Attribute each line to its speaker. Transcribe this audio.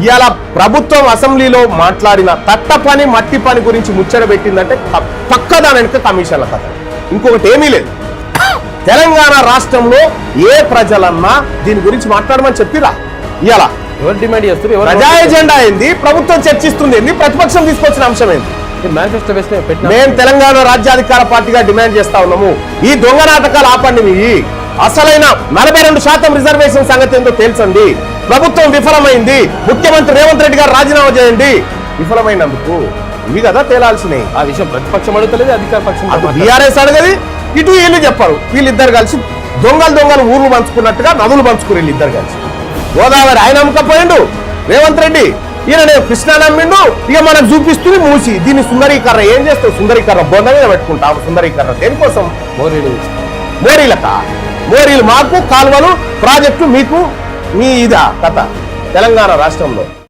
Speaker 1: ఇవాళ ప్రభుత్వం అసెంబ్లీలో మాట్లాడిన తట్ట పని మట్టి పని గురించి ముచ్చట పెట్టిందంటే పక్కదాని వెనుక కమిషన్ల కథ, ఇంకొకటి ఏమీ లేదు. తెలంగాణ రాష్ట్రంలో ఏ ప్రజలన్నా దీని గురించి మాట్లాడమని చెప్పిరా? ఇవాళ
Speaker 2: ఎవరు డిమాండ్ చేస్తారు?
Speaker 1: ప్రజా ఎజెండా ఏంది, ప్రభుత్వం చర్చిస్తుంది ఏంది, ప్రతిపక్షం తీసుకొచ్చిన అంశం ఏంది?
Speaker 2: మేనిఫెస్టో వేస్తే
Speaker 1: మేము తెలంగాణ రాజ్యాధికార పార్టీగా డిమాండ్ చేస్తా ఉన్నాము, ఈ దొంగ నాటకాలు ఆపండి. మీ అసలైన 42% రిజర్వేషన్ సంగతి ఏందో తెలుసండి. ప్రభుత్వం విఫలమైంది, ముఖ్యమంత్రి రేవంత్ రెడ్డి గారు రాజీనామా చేయండి. విఫలమైనందుకు ఇవి కదా తేలాల్సినవి.
Speaker 2: ఆ విషయం ప్రతిపక్షం అడుగుతలేదు, అధికార పక్షం
Speaker 1: అటు బీఆర్ఎస్ అడగది, ఇటు వీళ్ళు చెప్పారు. వీళ్ళిద్దరు కలిసి దొంగలు ఊర్లు పంచుకున్నట్టుగా నదులు పంచుకుని వీళ్ళిద్దరు కలిసి. గోదావరి ఆయన అమ్మకపోయిండు రేవంత్ రెడ్డి, ఈయన నేను కృష్ణా నమ్మిండు. ఇక మనకు చూపిస్తుంది మూసి. దీన్ని సుందరీకరణ ఏం చేస్తావు? సుందరీకరణ బొంద మీద పెట్టుకుంటావు. సుందరీకరణ దేనికోసం? మోరీలు మాకు, కాలువలు, ప్రాజెక్టు మీకు. మీ ఇదా కథ తెలంగాణ రాష్ట్రంలో?